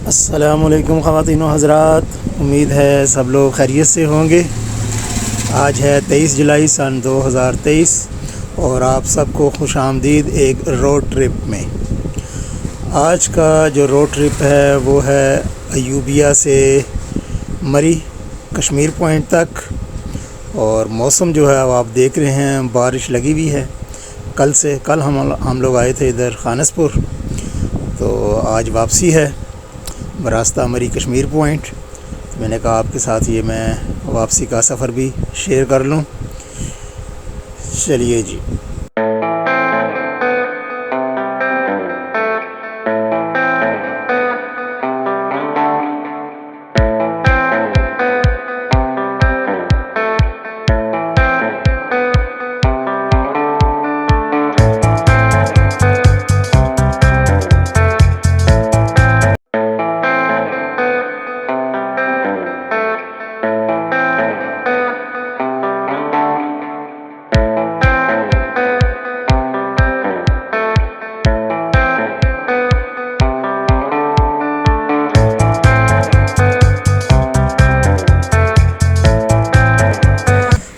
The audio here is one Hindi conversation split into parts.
अस्सलामुअलैकुम ख़वातीन व हज़रात, उम्मीद है सब लोग खैरियत से होंगे। आज है 23 जुलाई सन 2023 और आप सबको खुश आमदीद एक रोड ट्रिप में। आज का जो रोड ट्रिप है वो है अयूबिया से मरी कश्मीर पॉइंट तक। और मौसम जो है वो आप देख रहे हैं, बारिश लगी हुई है कल हम लोग आए थे इधर खानसपुर, तो आज वापसी है रास्ता मरी कश्मीर पॉइंट। तो मैंने कहा आपके साथ ये मैं वापसी का सफ़र भी शेयर कर लूँ। चलिए जी।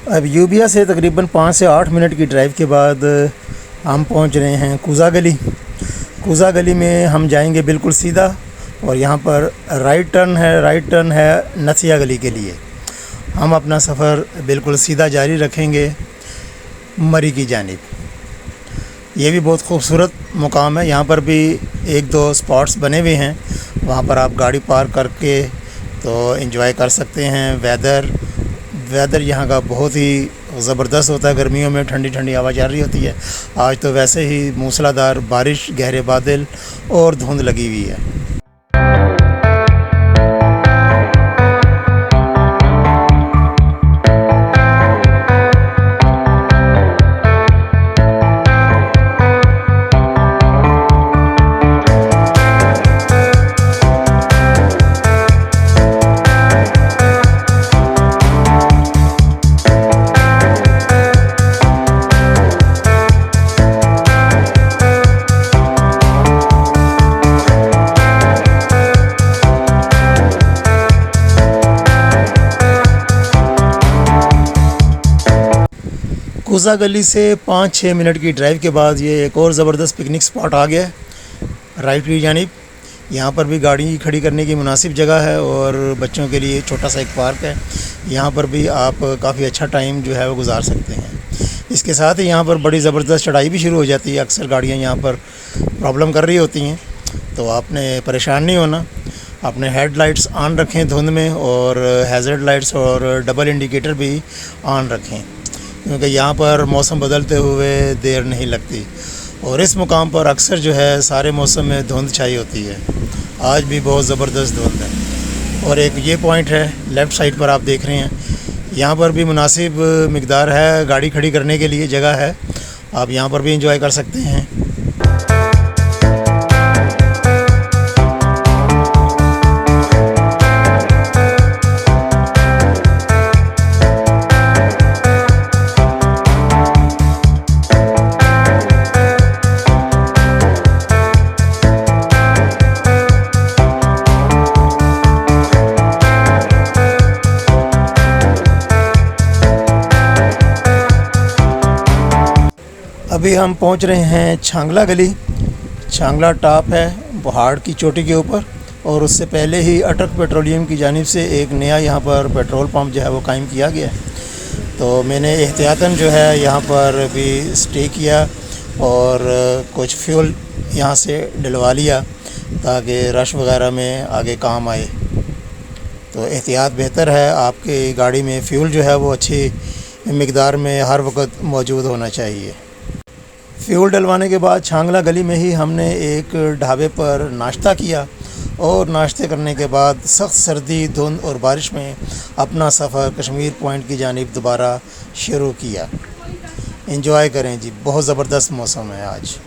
अब यूबिया से तकरीबन 5 से 8 मिनट की ड्राइव के बाद हम पहुंच रहे हैं कूज़ा गली। कूज़ा गली में हम जाएंगे बिल्कुल सीधा और यहाँ पर राइट टर्न है नसिया गली के लिए। हम अपना सफ़र बिल्कुल सीधा जारी रखेंगे मरी की जानिब। ये भी बहुत खूबसूरत मुकाम है। यहाँ पर भी 1-2 स्पॉट्स बने हुए हैं, वहाँ पर आप गाड़ी पार्क करके तो एंजॉय कर सकते हैं। वेदर यहाँ का बहुत ही ज़बरदस्त होता है। गर्मियों में ठंडी ठंडी हवा चल रही होती है। आज तो वैसे ही मूसलाधार बारिश, गहरे बादल और धुंध लगी हुई है। कूज़ा गली से 5-6 मिनट की ड्राइव के बाद ये एक और ज़बरदस्त पिकनिक स्पॉट आ गया है राइट की जानिब। यहाँ पर भी गाड़ी खड़ी करने की मुनासिब जगह है और बच्चों के लिए छोटा सा एक पार्क है। यहाँ पर भी आप काफ़ी अच्छा टाइम जो है वो गुजार सकते हैं। इसके साथ ही यहाँ पर बड़ी ज़बरदस्त चढ़ाई भी शुरू हो जाती है। अक्सर गाड़ियाँ यहाँ पर प्रॉब्लम कर रही होती हैं, तो आपने परेशान नहीं होना। अपने हेडलाइट्स ऑन रखें धुंध में, और हैज़र्ड लाइट्स और डबल इंडिकेटर भी ऑन रखें, क्योंकि यहाँ पर मौसम बदलते हुए देर नहीं लगती। और इस मुकाम पर अक्सर जो है सारे मौसम में धुंध छाई होती है। आज भी बहुत ज़बरदस्त धुंध है। और एक ये पॉइंट है लेफ़्ट साइड पर आप देख रहे हैं, यहाँ पर भी मुनासिब मिक़दार है गाड़ी खड़ी करने के लिए जगह है। आप यहाँ पर भी एंजॉय कर सकते हैं। अभी हम पहुंच रहे हैं छांगला गली। छांगला टॉप है पहाड़ की चोटी के ऊपर, और उससे पहले ही अटक पेट्रोलियम की जानिब से एक नया यहाँ पर पेट्रोल पंप जो है वो कायम किया गया है। तो मैंने एहतियातन जो है यहाँ पर भी स्टे किया और कुछ फ्यूल यहाँ से डलवा लिया ताकि रश वगैरह में आगे काम आए। तो एहतियात बेहतर है, आपकी गाड़ी में फ्यूल जो है वो अच्छी मिक़दार में हर वक्त मौजूद होना चाहिए। फ्यूल डलवाने के बाद छांगला गली में ही हमने एक ढाबे पर नाश्ता किया, और नाश्ते करने के बाद सख्त सर्दी, धुंध और बारिश में अपना सफ़र कश्मीर पॉइंट की जानिब दोबारा शुरू किया। एंजॉय करें जी, बहुत ज़बरदस्त मौसम है आज।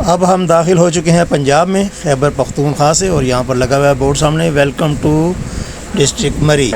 अब हम दाखिल हो चुके हैं पंजाब में, खैबर पख्तूनख्वा से, और यहाँ पर लगा हुआ है बोर्ड सामने, वेलकम टू डिस्ट्रिक्ट मरी।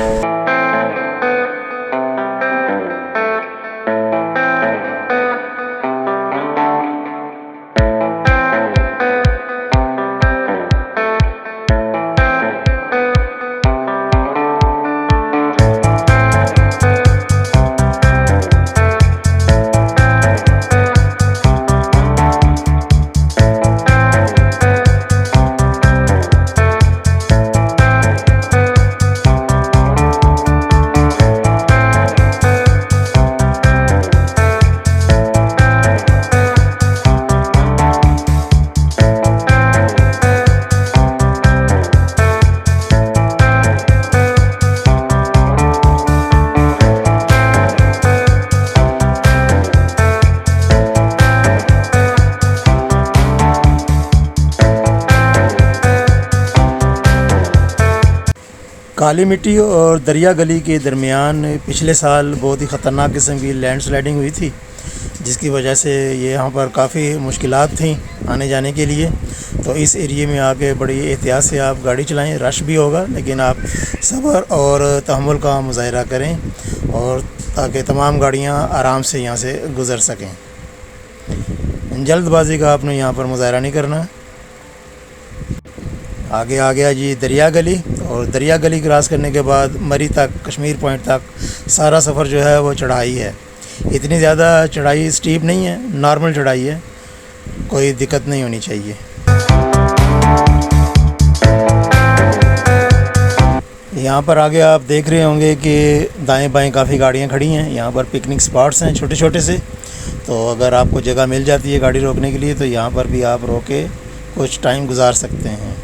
काली मिट्टी और दरिया गली के दरमियान पिछले साल बहुत ही ख़तरनाक किस्म की लैंडस्लाइडिंग हुई थी, जिसकी वजह से ये यहाँ पर काफ़ी मुश्किलात थी आने जाने के लिए। तो इस एरिए में आके बड़ी एहतियात से आप गाड़ी चलाएं। रश भी होगा, लेकिन आप सब्र और तहम्मुल का मुज़ाहरा करें, और ताकि तमाम गाड़ियाँ आराम से यहाँ से गुज़र सकें। जल्दबाजी का आपने यहाँ पर मुज़ाहरा नहीं करना। आगे आ गया जी दरिया गली, और दरिया गली क्रॉस करने के बाद मरी तक, कश्मीर पॉइंट तक सारा सफ़र जो है वो चढ़ाई है। इतनी ज़्यादा चढ़ाई स्टीप नहीं है, नॉर्मल चढ़ाई है, कोई दिक्कत नहीं होनी चाहिए। यहाँ पर आगे आप देख रहे होंगे कि दाएं बाएं काफ़ी गाड़ियाँ खड़ी हैं। यहाँ पर पिकनिक स्पॉट्स हैं छोटे छोटे से, तो अगर आपको जगह मिल जाती है गाड़ी रोकने के लिए तो यहाँ पर भी आप रोक के कुछ टाइम गुजार सकते हैं।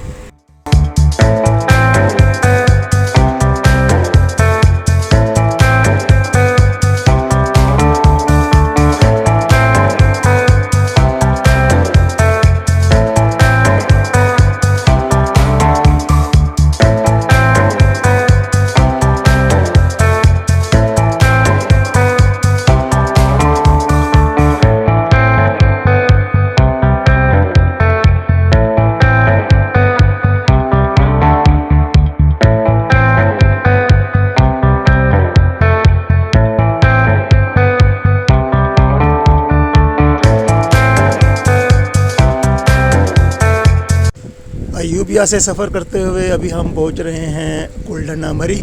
अयूबिया से सफ़र करते हुए अभी हम पहुंच रहे हैं कुलडना मरी।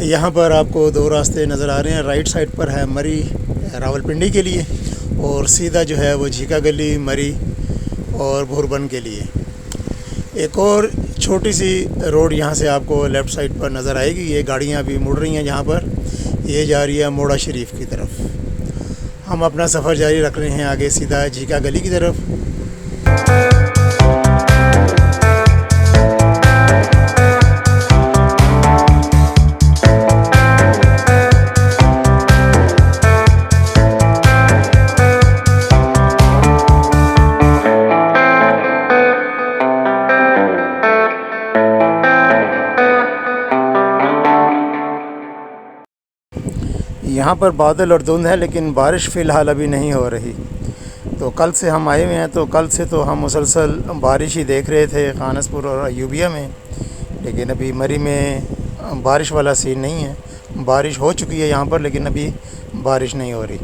यहाँ पर आपको दो रास्ते नज़र आ रहे हैं। राइट साइड पर है मरी रावलपिंडी के लिए, और सीधा जो है वो झीका गली मरी और भोरबन के लिए। एक और छोटी सी रोड यहाँ से आपको लेफ़्ट साइड पर नज़र आएगी। ये गाड़ियाँ अभी मुड़ रही हैं जहाँ पर, ये जा रही है मोड़ा शरीफ की तरफ। हम अपना सफ़र जारी रख रहे हैं आगे सीधा झीका गली की तरफ। यहाँ पर बादल और धुंध है, लेकिन बारिश फ़िलहाल अभी नहीं हो रही। तो कल से हम आए हुए हैं, तो कल से तो हम मुसलसल बारिश ही देख रहे थे खानसपुर और अयूबिया में, लेकिन अभी मरी में बारिश वाला सीन नहीं है। बारिश हो चुकी है यहाँ पर, लेकिन अभी बारिश नहीं हो रही।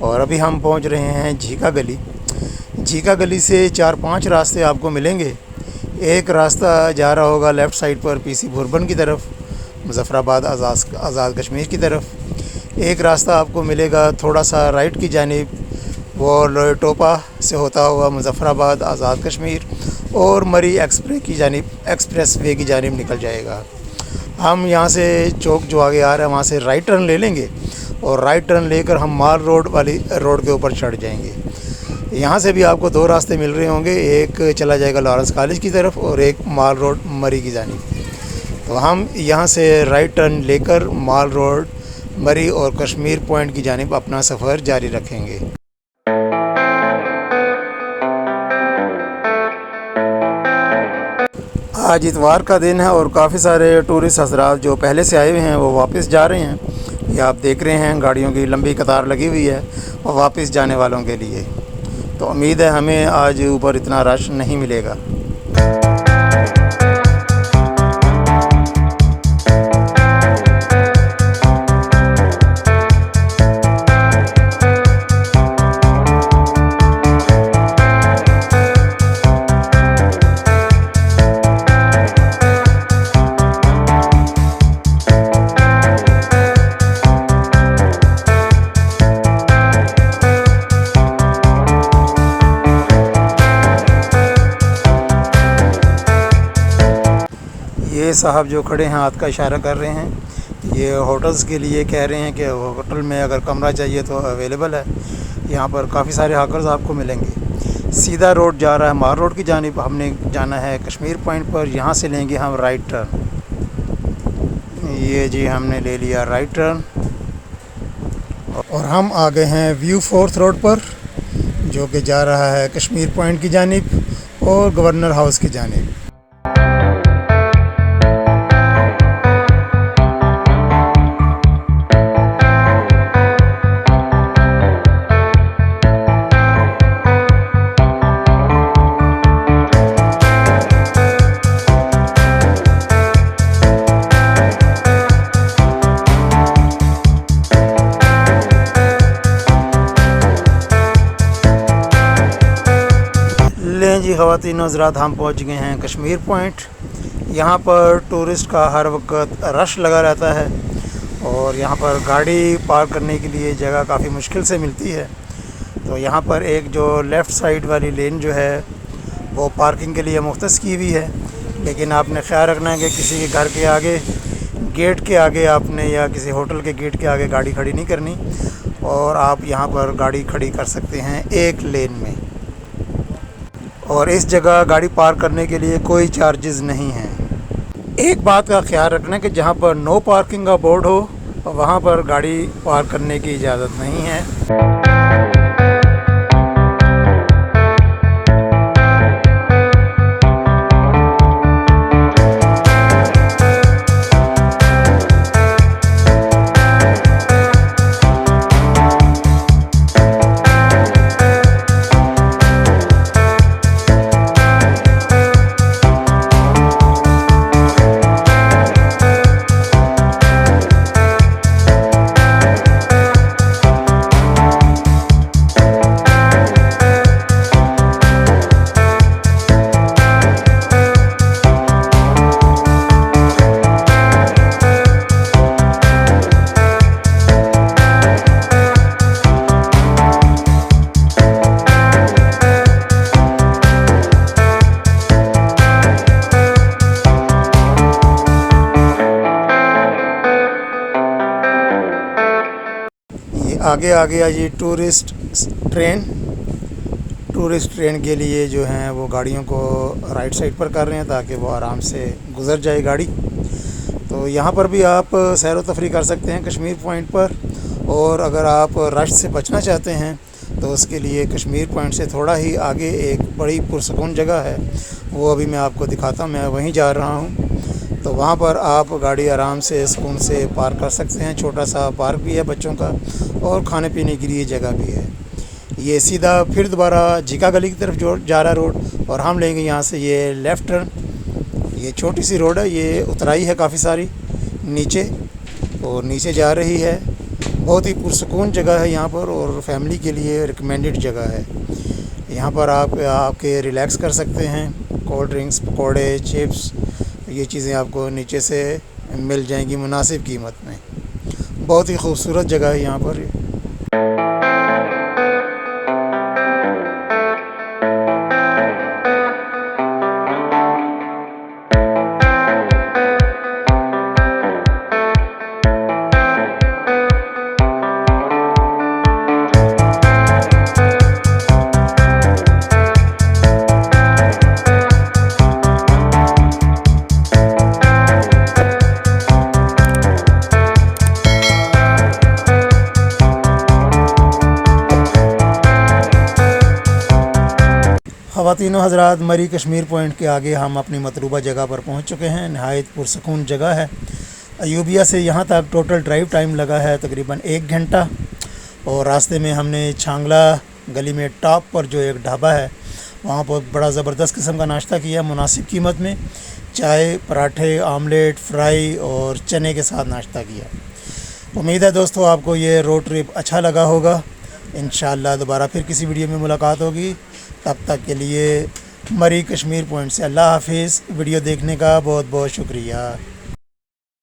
और अभी हम पहुँच रहे हैं झीका गली। झीका गली से 4-5 रास्ते आपको मिलेंगे। एक रास्ता जा रहा होगा लेफ़्ट साइड पर पीसी भोरबन की तरफ, मुज़फ़्फ़राबाद आज़ाद कश्मीर की तरफ। एक रास्ता आपको मिलेगा थोड़ा सा राइट की जानिब, वो लोयटोपा से होता हुआ मुज़फ़्फ़राबाद आज़ाद कश्मीर और मरी एक्सप्रेस वे की जानिब निकल जाएगा। हम यहाँ से चौक जो आगे आ रहा है वहाँ से राइट टर्न ले लेंगे, और राइट टर्न लेकर हम माल रोड वाली रोड के ऊपर चढ़ जाएंगे। यहाँ से भी आपको दो रास्ते मिल रहे होंगे, एक चला जाएगा लॉरेंस कॉलेज की तरफ और एक माल रोड मरी की जानिब। तो हम यहाँ से राइट टर्न लेकर माल रोड मरी और कश्मीर पॉइंट की जानिब अपना सफ़र जारी रखेंगे। आज इतवार का दिन है और काफ़ी सारे टूरिस्ट हज़रात जो पहले से आए हुए हैं वो वापस जा रहे हैं। ये आप देख रहे हैं गाड़ियों की लंबी कतार लगी हुई है और वापस जाने वालों के लिए। तो उम्मीद है हमें आज ऊपर इतना रश नहीं मिलेगा। ये साहब जो खड़े हैं हाथ का इशारा कर रहे हैं, ये होटल्स के लिए कह रहे हैं कि होटल में अगर कमरा चाहिए तो अवेलेबल है। यहाँ पर काफ़ी सारे हाकर्स आपको मिलेंगे। सीधा रोड जा रहा है मार रोड की जानिब, हमने जाना है कश्मीर पॉइंट पर। यहाँ से लेंगे हम राइट टर्न। ये जी हमने ले लिया राइट टर्न और हम आ गए हैं व्यू फोर्थ रोड पर, जो कि जा रहा है कश्मीर पॉइंट की जानिब और गवर्नर हाउस की जानिब। जी ख़वातीन हज़रात, हम पहुंच गए हैं कश्मीर पॉइंट। यहाँ पर टूरिस्ट का हर वक्त रश लगा रहता है और यहाँ पर गाड़ी पार्क करने के लिए जगह काफ़ी मुश्किल से मिलती है। तो यहाँ पर एक जो लेफ़्ट साइड वाली लेन जो है वो पार्किंग के लिए मुख्तस की हुई है, लेकिन आपने ख्याल रखना है कि किसी के घर के आगे, गेट के आगे आपने या किसी होटल के गेट के आगे गाड़ी खड़ी नहीं करनी और आप यहाँ पर गाड़ी खड़ी कर सकते हैं एक लेन में। और इस जगह गाड़ी पार्क करने के लिए कोई चार्जेस नहीं हैं। एक बात का ख्याल रखना कि जहाँ पर नो पार्किंग का बोर्ड हो वहाँ पर गाड़ी पार्क करने की इजाज़त नहीं है। आगे आ गया जी टूरिस्ट ट्रेन के लिए जो हैं वो गाड़ियों को राइट साइड पर कर रहे हैं ताकि वो आराम से गुज़र जाए गाड़ी। तो यहाँ पर भी आप सैर व तफरी कर सकते हैं कश्मीर पॉइंट पर। और अगर आप रश से बचना चाहते हैं तो उसके लिए कश्मीर पॉइंट से थोड़ा ही आगे एक बड़ी पुरसकून जगह है, वो अभी मैं आपको दिखाता हूँ। मैं वहीं जा रहा हूँ, तो वहाँ पर आप गाड़ी आराम से सुकून से पार्क कर सकते हैं। छोटा सा पार्क भी है बच्चों का और खाने पीने के लिए जगह भी है। ये सीधा फिर दोबारा जीका गली की तरफ जो जा रहा है रोड, और हम लेंगे यहाँ से ये लेफ़्ट टर्न। ये छोटी सी रोड है, ये उतराई है काफ़ी सारी नीचे और नीचे जा रही है। बहुत ही पुरसकून जगह है यहाँ पर और फैमिली के लिए रिकमेंडेड जगह है। यहाँ पर आप आके रिलैक्स कर सकते हैं। कोल्ड ड्रिंक्स, पकौड़े, चिप्स, ये चीज़ें आपको नीचे से मिल जाएंगी मुनासिब कीमत में। बहुत ही खूबसूरत जगह है यहाँ पर। ख़वातीन हज़रात, मरी कश्मीर पॉइंट के आगे हम अपनी मतलूबा जगह पर पहुंच चुके हैं। नहायत पुरसकून जगह है। अयूबिया से यहाँ तक टोटल ड्राइव टाइम लगा है तकरीबन 1 घंटा। और रास्ते में हमने छांगला गली में टॉप पर जो एक ढाबा है वहाँ पर बड़ा ज़बरदस्त किस्म का नाश्ता किया मुनासिब कीमत में। चाय, पराठे, आमलेट, फ्राई और चने के साथ नाश्ता किया। उम्मीद है दोस्तों आपको ये रोड ट्रिप अच्छा लगा होगा। इंशाअल्लाह दोबारा फिर किसी वीडियो में मुलाकात होगी। तब तक के लिए मरी कश्मीर पॉइंट से अल्लाह हाफिज़। वीडियो देखने का बहुत बहुत शुक्रिया।